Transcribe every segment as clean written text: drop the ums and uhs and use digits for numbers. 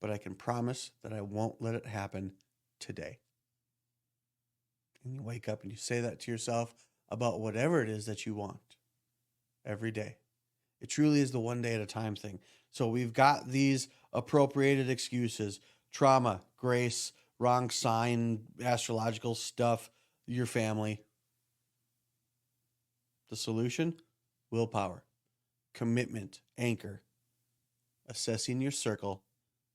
but I can promise that I won't let it happen today. And you wake up and you say that to yourself about whatever it is that you want every day. It truly is the one day at a time thing. So we've got these appropriated excuses: trauma, grace, wrong sign, astrological stuff, your family. The solution: willpower, commitment, anchor, assessing your circle,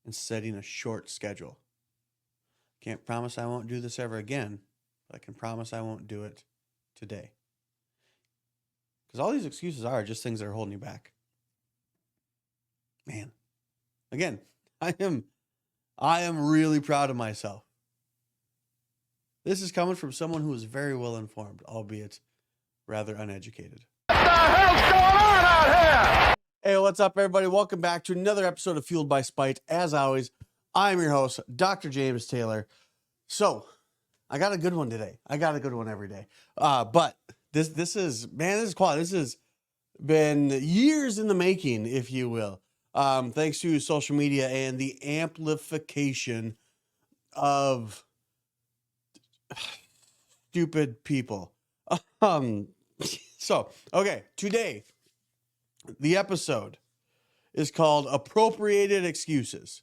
and setting a short schedule. Can't promise I won't do this ever again, but I can promise I won't do it today. Because all these excuses are just things that are holding you back. Man, again, I am really proud of myself. This is coming from someone who is very well informed, albeit rather uneducated. What the hell's going on out here? Hey, what's up, everybody? Welcome back to another episode of Fueled by Spite. As always, I'm your host, Dr. James Taylor. So, I got a good one today. I got a good one every day. But this is quality. This has been years in the making, if you will. Thanks to social media and the amplification of stupid people. Okay, today, the episode is called Appropriated Excuses.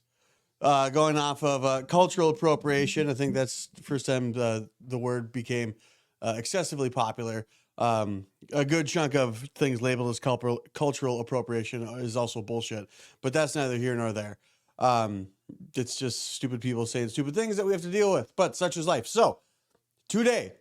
Going off of cultural appropriation. I think that's the first time the word became excessively popular. A good chunk of things labeled as cultural appropriation is also bullshit, but that's neither here nor there. It's just stupid people saying stupid things that we have to deal with, but such is life. So today,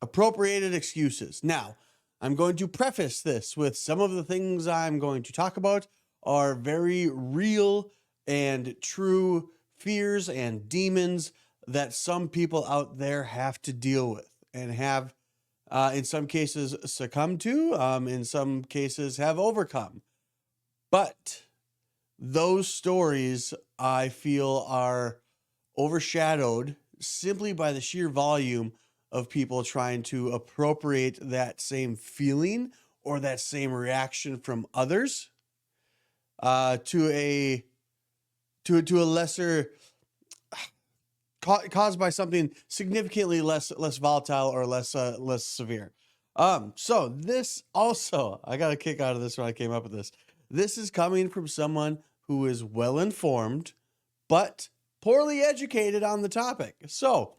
appropriated excuses. Now, I'm going to preface this with some of the things I'm going to talk about are very real and true fears and demons that some people out there have to deal with and have, in some cases, succumbed to, in some cases have overcome. But those stories, I feel, are overshadowed simply by the sheer volume of people trying to appropriate that same feeling or that same reaction from others to a lesser, caused by something significantly less volatile or less severe. So this also, I got a kick out of this when I came up with this. This is coming from someone who is well informed but poorly educated on the topic. So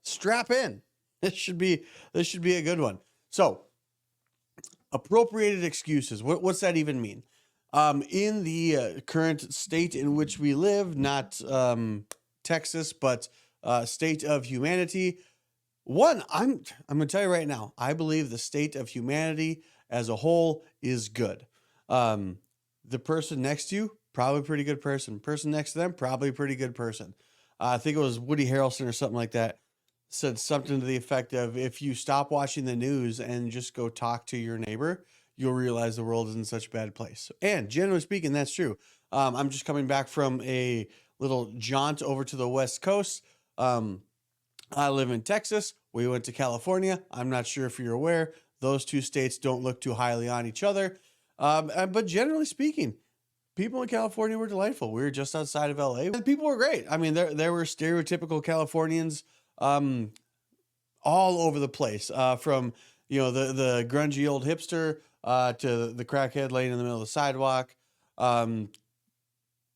strap in. This should be a good one. So, appropriated excuses. What's that even mean? In the current state in which we live, not Texas, but state of humanity. One, I'm going to tell you right now, I believe the state of humanity as a whole is good. The person next to you, probably a pretty good person. Person next to them, probably a pretty good person. I think it was Woody Harrelson or something like that. Said something to the effect of, if you stop watching the news and just go talk to your neighbor, you'll realize the world is in such a bad place. And generally speaking, that's true. I'm just coming back from a little jaunt over to the West Coast. I live in Texas. We went to California. I'm not sure if you're aware. Those two states don't look too highly on each other. But generally speaking, people in California were delightful. We were just outside of LA. And people were great. I mean, there were stereotypical Californians all over the place, from, the grungy old hipster, to the crackhead laying in the middle of the sidewalk.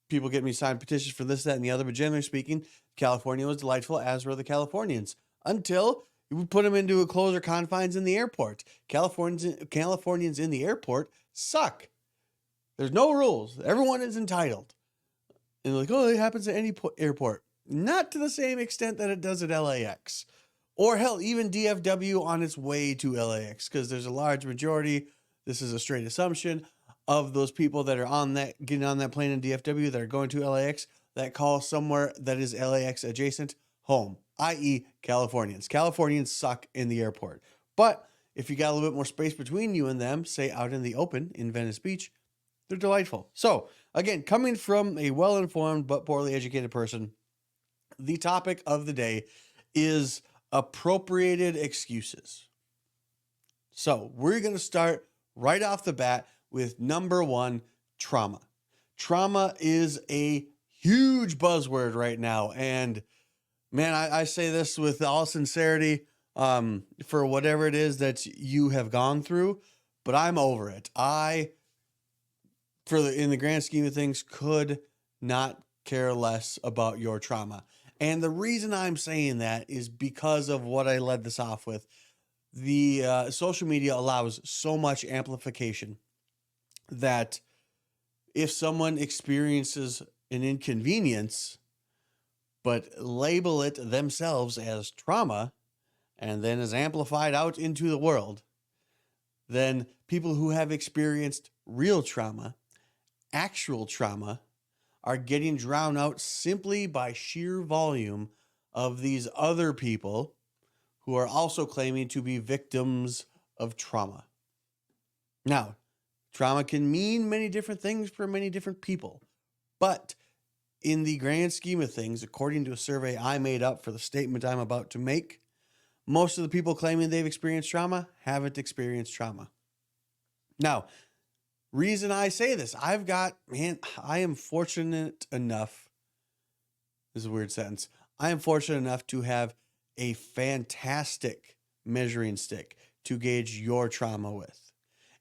People get me signed petitions for this, that, and the other, but generally speaking, California was delightful, as were the Californians, until you put them into a closer confines in the airport. Californians in the airport suck. There's no rules. Everyone is entitled. And they're like, oh, it happens at any airport. Not to the same extent that it does at LAX. Or hell, even DFW on its way to LAX, because there's a large majority, this is a straight assumption, of those people that are getting on that plane in DFW that are going to LAX that call somewhere that is LAX adjacent home, i.e. Californians. Californians suck in the airport. But if you got a little bit more space between you and them, say out in the open in Venice Beach, they're delightful. So again, coming from a well-informed but poorly educated person, the topic of the day is appropriated excuses. So we're going to start right off the bat with number one, trauma. Trauma is a huge buzzword right now. And man, I say this with all sincerity, for whatever it is that you have gone through, but I'm over it. In the grand scheme of things, could not care less about your trauma. And the reason I'm saying that is because of what I led this off with. The social media allows so much amplification that if someone experiences an inconvenience, but label it themselves as trauma and then is amplified out into the world, then people who have experienced real trauma, actual trauma, are getting drowned out simply by sheer volume of these other people who are also claiming to be victims of trauma. Now, trauma can mean many different things for many different people, but in the grand scheme of things, according to a survey I made up for the statement I'm about to make, most of the people claiming they've experienced trauma haven't experienced trauma. Now, reason I say this, I am fortunate enough, this is a weird sentence, I am fortunate enough to have a fantastic measuring stick to gauge your trauma with.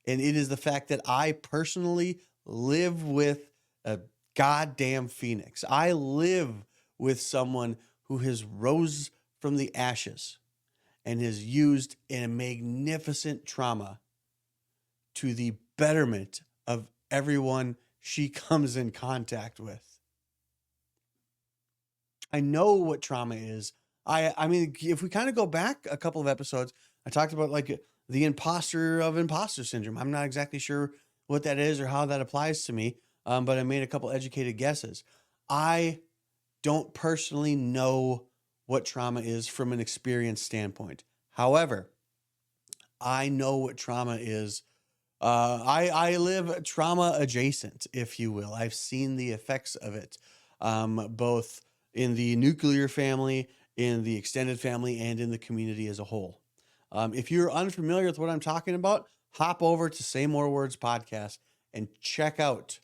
And it is the fact that I personally live with a goddamn phoenix. I live with someone who has rose from the ashes and has used a magnificent trauma to the betterment of everyone she comes in contact with. I know what trauma is. I mean, if we kind of go back a couple of episodes, I talked about like the imposter syndrome. I'm not exactly sure what that is or how that applies to me, but I made a couple educated guesses. I don't personally know what trauma is from an experience standpoint. However, I know what trauma is. I live trauma adjacent, if you will. I've seen the effects of it, both in the nuclear family, in the extended family, and in the community as a whole. If you're unfamiliar with what I'm talking about, hop over to Say More Words podcast and check out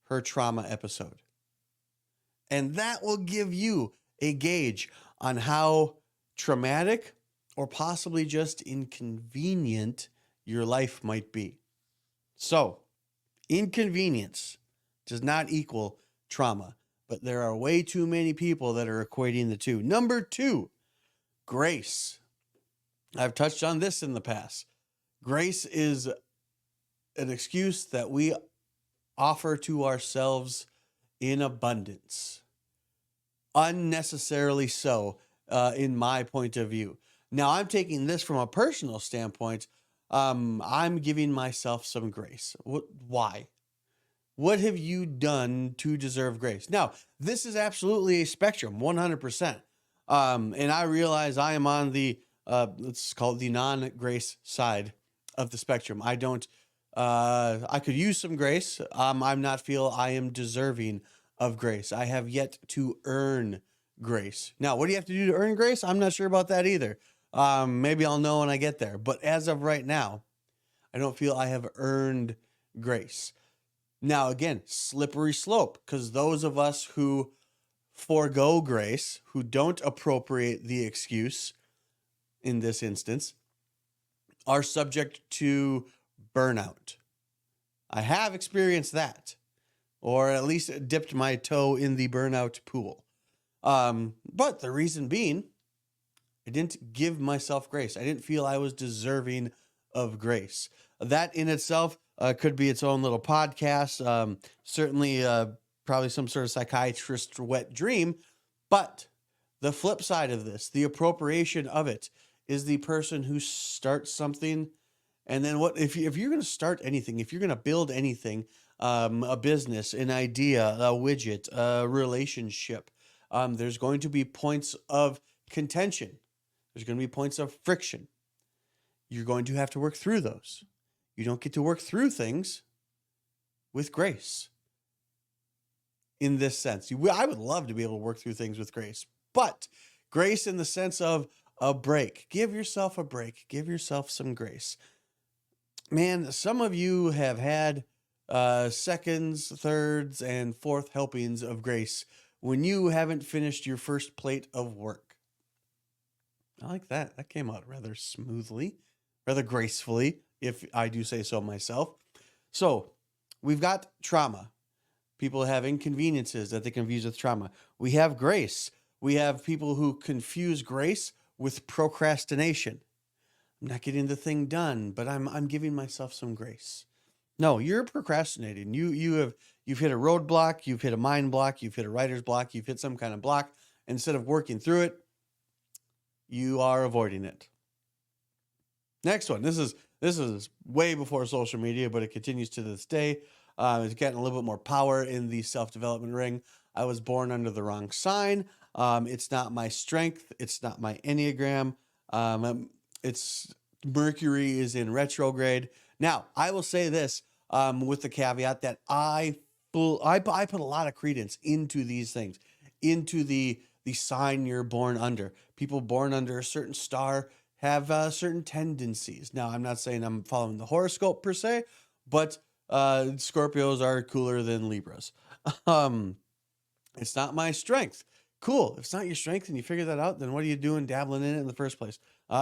her trauma episode. And that will give you a gauge on how traumatic or possibly just inconvenient your life might be. So, inconvenience does not equal trauma, but there are way too many people that are equating the two. Number 2, grace. I've touched on this in the past. Grace is an excuse that we offer to ourselves in abundance. Unnecessarily so, in my point of view. Now, I'm taking this from a personal standpoint. I'm giving myself some grace. Why? What have you done to deserve grace? Now, this is absolutely a spectrum, 100%. And I realize I am on the, let's call it the non-grace side of the spectrum. I could use some grace. I'm not feel I am deserving of grace. I have yet to earn grace. Now, what do you have to do to earn grace? I'm not sure about that either. Maybe I'll know when I get there. But as of right now, I don't feel I have earned grace. Now, again, slippery slope, because those of us who forego grace, who don't appropriate the excuse in this instance, are subject to burnout. I have experienced that, or at least dipped my toe in the burnout pool. But the reason being, I didn't give myself grace. I didn't feel I was deserving of grace. That in itself could be its own little podcast. Certainly, probably some sort of psychiatrist wet dream. But the flip side of this, the appropriation of it, is the person who starts something. And then what if you're going to start anything, if you're going to build anything, a business, an idea, a widget, a relationship, there's going to be points of contention. There's going to be points of friction. You're going to have to work through those. You don't get to work through things with grace. In this sense, I would love to be able to work through things with grace, but grace in the sense of a break. Give yourself a break. Give yourself some grace. Man, some of you have had seconds, thirds, and fourth helpings of grace when you haven't finished your first plate of work. I like that. That came out rather smoothly, rather gracefully, if I do say so myself. So we've got trauma. People have inconveniences that they confuse with trauma. We have grace. We have people who confuse grace with procrastination. I'm not getting the thing done, but I'm giving myself some grace. No, you're procrastinating. You've hit a roadblock, you've hit a mind block, you've hit a writer's block, you've hit some kind of block. Instead of working through it, you are avoiding it. Next one. This is way before social media, but it continues to this day. It's getting a little bit more power in the self-development ring. I was born under the wrong sign. It's not my strength. It's not my Enneagram. It's Mercury is in retrograde. Now, I will say this with the caveat that I put a lot of credence into these things, into the sign you're born under. People born under a certain star have certain tendencies. Now, I'm not saying I'm following the horoscope per se, but Scorpios are cooler than Libras. It's not my strength. Cool. If it's not your strength and you figure that out, then what are you doing dabbling in it in the first place?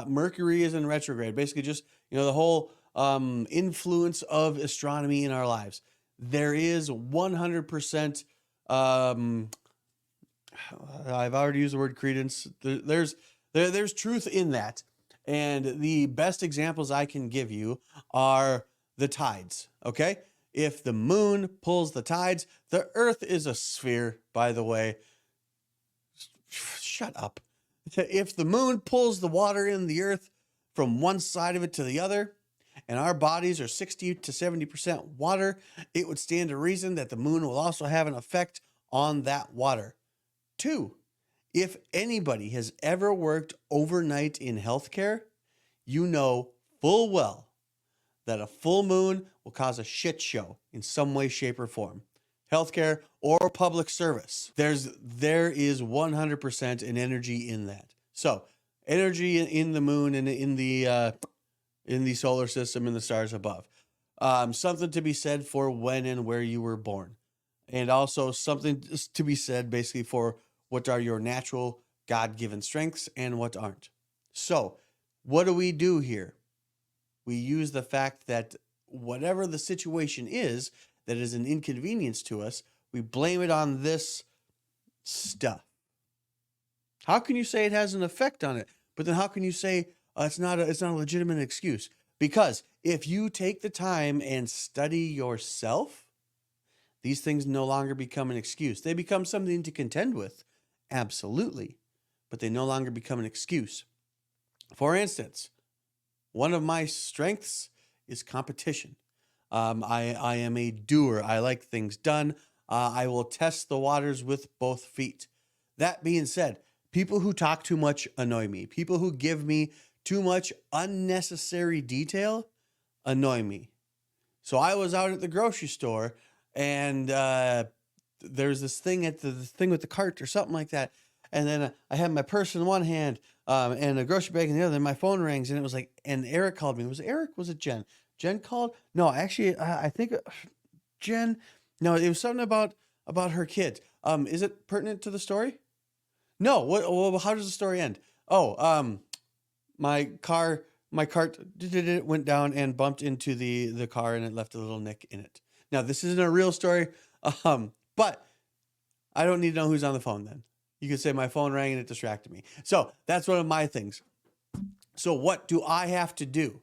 Mercury is in retrograde. Basically just, the whole influence of astronomy in our lives. There is 100%, I've already used the word credence. There's truth in that. And the best examples I can give you are the tides, okay? If the moon pulls the tides, the earth is a sphere, by the way. Shut up. If the moon pulls the water in the earth from one side of it to the other, and our bodies are 60 to 70% water, it would stand to reason that the moon will also have an effect on that water. 2, if anybody has ever worked overnight in healthcare, you know full well that a full moon will cause a shit show in some way, shape, or form. Healthcare or public service. There is 100% an energy in that. So energy in the moon and in the solar system and the stars above. Something to be said for when and where you were born. And also something to be said basically for what are your natural God-given strengths and what aren't. So what do we do here? We use the fact that whatever the situation is that is an inconvenience to us, we blame it on this stuff. How can you say it has an effect on it? But then how can you say it's not a legitimate excuse? Because if you take the time and study yourself, these things no longer become an excuse. They become something to contend with, absolutely, but they no longer become an excuse. For instance, one of my strengths is competition. I am a doer. I like things done. I will test the waters with both feet. That being said, people who talk too much annoy me. People who give me too much unnecessary detail annoy me. So I was out at the grocery store and there's this thing at the thing with the cart or something like that. And then I had my purse in one hand and a grocery bag in the other. And my phone rings and it was like, and Eric called me. Was it Eric? Was it Jen? Jen called? No, actually, I think Jen. No, it was something about her kids. Is it pertinent to the story? No. What? How does the story end? Oh, my cart went down and bumped into the car and it left a little nick in it. Now, this isn't a real story, but I don't need to know who's on the phone then. You could say my phone rang and it distracted me. So that's one of my things. So what do I have to do?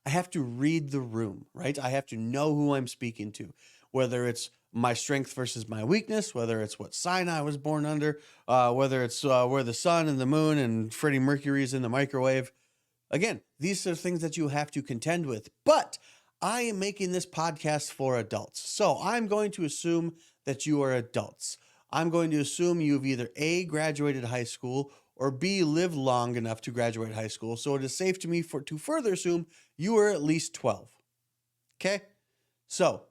I have to read the room, right? I have to know who I'm speaking to, whether it's my strength versus my weakness, whether it's what sign I was born under, whether it's where the sun and the moon and Freddie Mercury is in the microwave. Again, these are things that you have to contend with, but I am making this podcast for adults. So I'm going to assume that you are adults. I'm going to assume you've either A, graduated high school, or B, lived long enough to graduate high school. So it is safe to me to further assume you are at least 12. Okay? So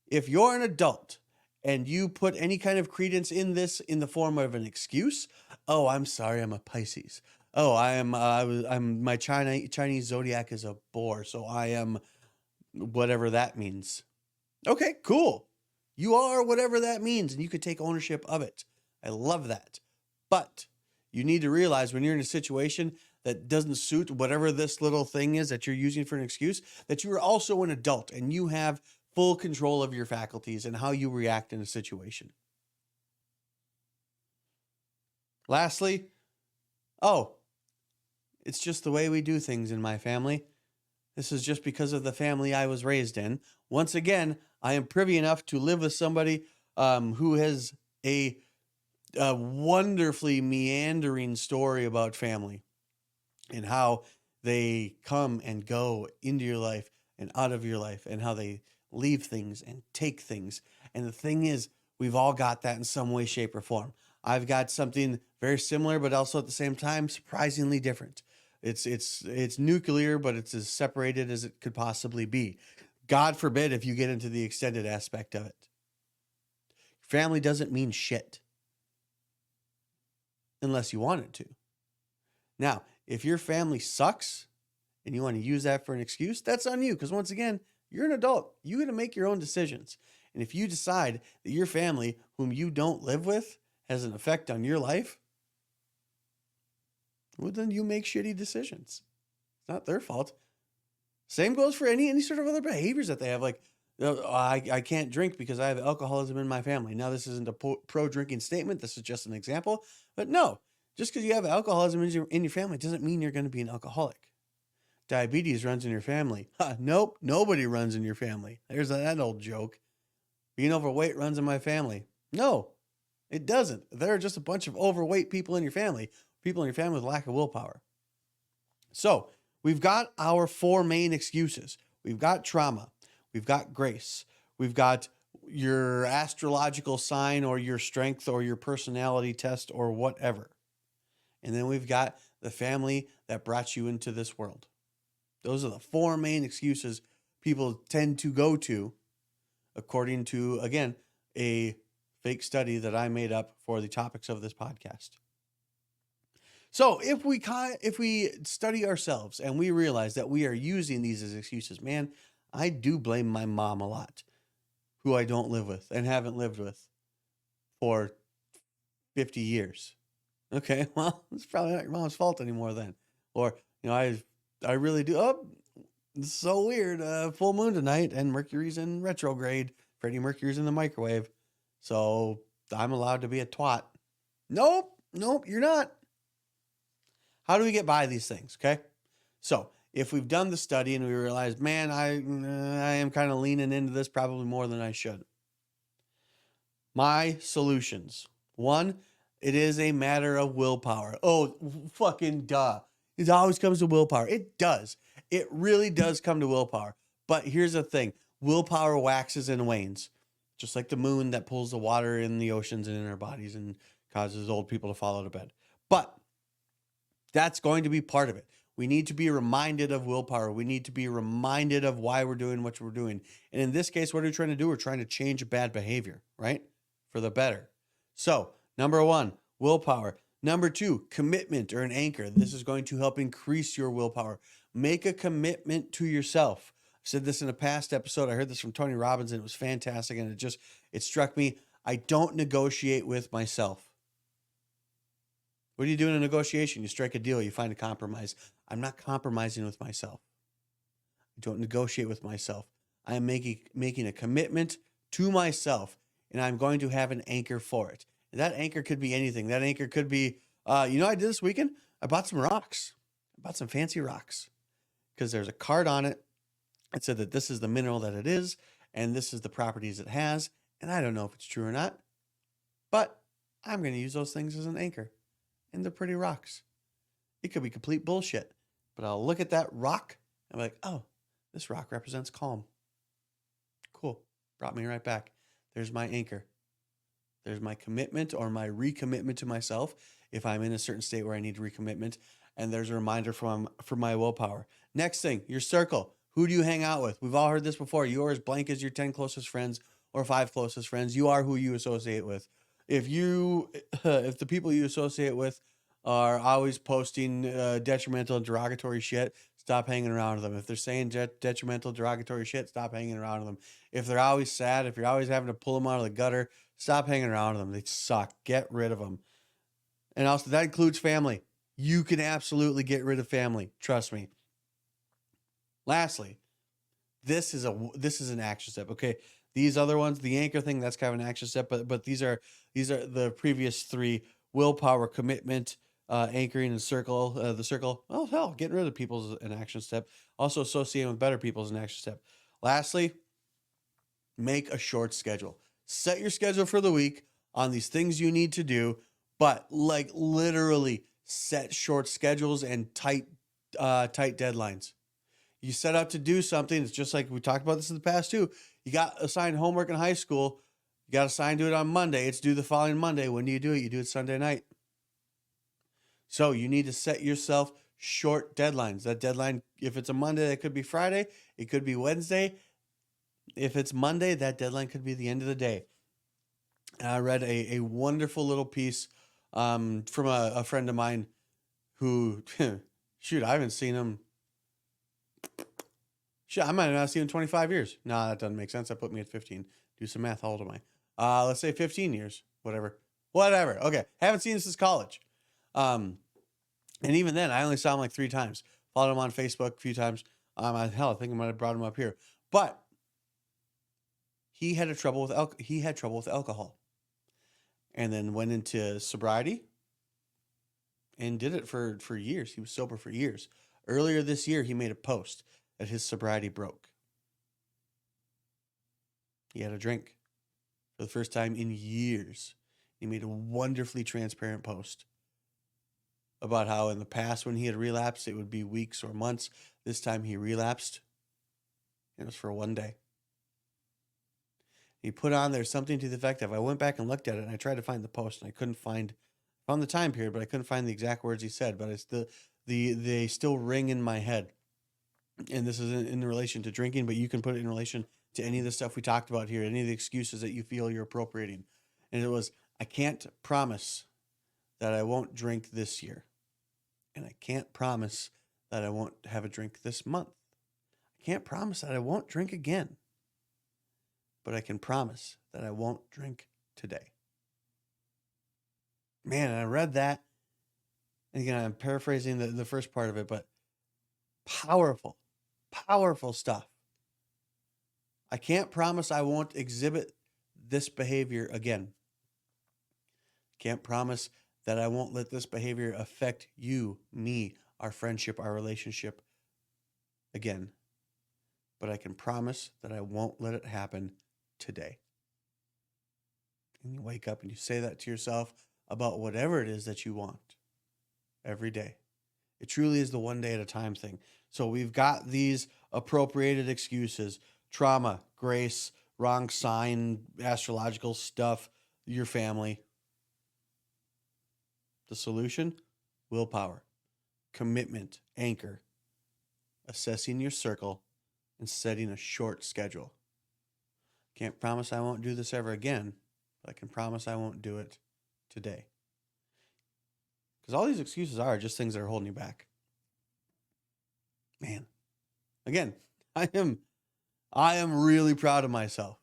if you're an adult and you put any kind of credence in this in the form of an excuse, oh, I'm sorry, I'm a Pisces. Oh, I'm my Chinese zodiac is a boar, so I am whatever that means. Okay, cool. You are whatever that means, and you could take ownership of it. I love that. But you need to realize when you're in a situation that doesn't suit whatever this little thing is that you're using for an excuse, that you are also an adult and you have full control of your faculties and how you react in a situation. Lastly, it's just the way we do things in my family. This is just because of the family I was raised in. Once again, I am privy enough to live with somebody who has a wonderfully meandering story about family and how they come and go into your life and out of your life and how they leave things and take things. And the thing is, we've all got that in some way, shape, or form. I've got something very similar, but also at the same time, surprisingly different. It's nuclear, but it's as separated as it could possibly be. God forbid if you get into the extended aspect of it. Family doesn't mean shit unless you want it to. Now, if your family sucks and you want to use that for an excuse, that's on you. Because once again, you're an adult. You got to make your own decisions. And if you decide that your family, whom you don't live with, has an effect on your life, well, then you make shitty decisions. It's not their fault. Same goes for any sort of other behaviors that they have. Like, I can't drink because I have alcoholism in my family. Now, this isn't a pro-drinking statement. This is just an example. But no, just because you have alcoholism in your family doesn't mean you're going to be an alcoholic. Diabetes runs in your family. Nope, nobody runs in your family. There's that old joke. Being overweight runs in my family. No, it doesn't. There are just a bunch of overweight people in your family with lack of willpower. So we've got our four main excuses. We've got trauma. We've got grace. We've got your astrological sign or your strength or your personality test or whatever. And then we've got the family that brought you into this world. Those are the four main excuses people tend to go to, according to, again, a fake study that I made up for the topics of this podcast. So if we study ourselves and we realize that we are using these as excuses, man, I do blame my mom a lot, who I don't live with and haven't lived with for 50 years. Okay, well, it's probably not your mom's fault anymore then. Or, I really do. Oh, it's so weird. Full moon tonight and Mercury's in retrograde. Freddie Mercury's in the microwave. So I'm allowed to be a twat. Nope, you're not. How do we get by these things? Okay. So if we've done the study and we realize, man, I am kind of leaning into this probably more than I should. My solutions. 1, it is a matter of willpower. Oh, fucking duh. It always comes to willpower. It does. It really does come to willpower. But here's the thing. Willpower waxes and wanes. Just like the moon that pulls the water in the oceans and in our bodies and causes old people to fall out of bed. But that's going to be part of it. We need to be reminded of willpower. We need to be reminded of why we're doing what we're doing. And in this case, what are we trying to do? We're trying to change a bad behavior, right? For the better. So, number 1, willpower. Number 2, commitment or an anchor. This is going to help increase your willpower. Make a commitment to yourself. I said this in a past episode. I heard this from Tony Robbins and it was fantastic. And it struck me. I don't negotiate with myself. What do you do in a negotiation? You strike a deal. You find a compromise. I'm not compromising with myself. I don't negotiate with myself. I am making a commitment to myself, and I'm going to have an anchor for it. And that anchor could be anything. That anchor could be, I did this weekend? I bought some rocks. I bought some fancy rocks because there's a card on it. It said that this is the mineral that it is, and this is the properties it has. And I don't know if it's true or not, but I'm going to use those things as an anchor. And they're pretty rocks. It could be complete bullshit, but I'll look at that rock and be like, oh, this rock represents calm. Cool. Brought me right back. There's my anchor. There's my commitment or my recommitment to myself if I'm in a certain state where I need recommitment. And there's a reminder for my willpower. Next thing, your circle. Who do you hang out with? We've all heard this before. You are as blank as your 10 closest friends or 5 closest friends. You are who you associate with. If the people you associate with are always posting detrimental and derogatory shit, it's stop hanging around with them. If they're saying detrimental, derogatory shit, stop hanging around with them. If they're always sad, if you're always having to pull them out of the gutter, stop hanging around with them. They suck. Get rid of them. And also, that includes family. You can absolutely get rid of family. Trust me. Lastly, this is an action step. Okay, these other ones, the anchor thing, that's kind of an action step. But these are the previous three: willpower, commitment, anchoring, and circle. The circle. Oh hell, getting rid of people is an action step. Also, associating with better people is an action step. Lastly, make a short schedule. Set your schedule for the week on these things you need to do, but like literally set short schedules and tight deadlines. You set out to do something. It's just like we talked about this in the past too. You got assigned homework in high school. You got assigned to do it on Monday. It's due the following Monday. When do? You do it Sunday night. So you need to set yourself short deadlines. That deadline, if it's a Monday, that could be Friday. It could be Wednesday. If it's Monday, that deadline could be the end of the day. And I read a wonderful little piece from a friend of mine who, shoot, I haven't seen him. Shit, I might have not seen him in 25 years. No, that doesn't make sense. That put me at 15. Do some math. How old am I? Let's say 15 years. Whatever. Okay. Haven't seen him since college. And even then, I only saw him like 3 times. Followed him on Facebook a few times. I think I might have brought him up here. But he had trouble with alcohol. And then went into sobriety and did it for years. He was sober for years. Earlier this year, he made a post that his sobriety broke. He had a drink for the first time in years. He made a wonderfully transparent post about how in the past when he had relapsed, it would be weeks or months. This time he relapsed, and it was for 1 day. He put on there something to the effect of, I went back and looked at it, and I tried to find the post, and I couldn't found the time period, but I couldn't find the exact words he said, but it's they still ring in my head. And this is in relation to drinking, but you can put it in relation to any of the stuff we talked about here, any of the excuses that you feel you're appropriating. And it was, I can't promise that I won't drink this year. And I can't promise that I won't have a drink this month. I can't promise that I won't drink again. But I can promise that I won't drink today. Man, and I read that. And again, I'm paraphrasing the first part of it, but powerful stuff. I can't promise I won't exhibit this behavior again. Can't promise that I won't let this behavior affect you, me, our friendship, our relationship again. But I can promise that I won't let it happen today. And you wake up and you say that to yourself about whatever it is that you want every day. It truly is the 1 day at a time thing. So we've got these appropriated excuses: trauma, grace, wrong sign, astrological stuff, your family. The solution: willpower, commitment, anchor, assessing your circle, and setting a short schedule. Can't promise I won't do this ever again, but I can promise I won't do it today. Because all these excuses are just things that are holding you back. Man, again, I am really proud of myself.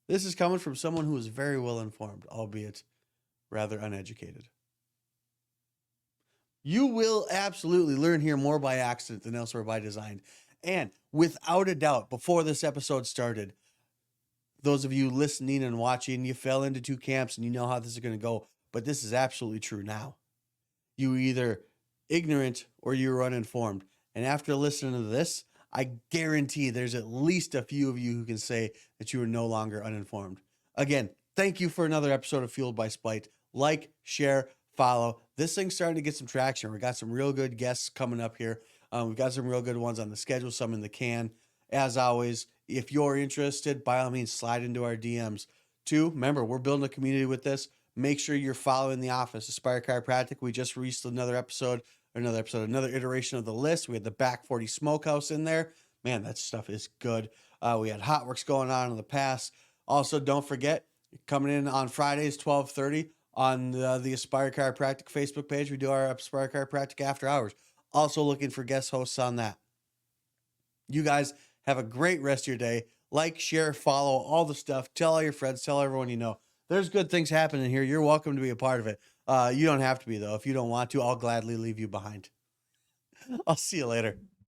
This is coming from someone who is very well informed, albeit rather uneducated. You will absolutely learn here more by accident than elsewhere by design. And without a doubt, before this episode started, those of you listening and watching, you fell into 2 camps and you know how this is going to go. But this is absolutely true now. You either ignorant or you're uninformed. And after listening to this, I guarantee there's at least a few of you who can say that you are no longer uninformed. Again, thank you for another episode of Fueled by Spite. Like, share, follow. This thing's starting to get some traction. We got some real good guests coming up here. We've got some real good ones on the schedule, some in the can. As always, if you're interested, by all means, slide into our DMs. 2, remember, we're building a community with this. Make sure you're following the office. Aspire Chiropractic, we just released another iteration of the list. We had the Back 40 Smokehouse in there. Man, that stuff is good. We had Hot Works going on in the past. Also, don't forget, coming in on Fridays, 12:30 on the Aspire Chiropractic Facebook page. We do our Aspire Chiropractic after hours. Also looking for guest hosts on that. You guys have a great rest of your day. Like, share, follow, all the stuff. Tell all your friends. Tell everyone you know. There's good things happening here. You're welcome to be a part of it. You don't have to be, though. If you don't want to, I'll gladly leave you behind. I'll see you later.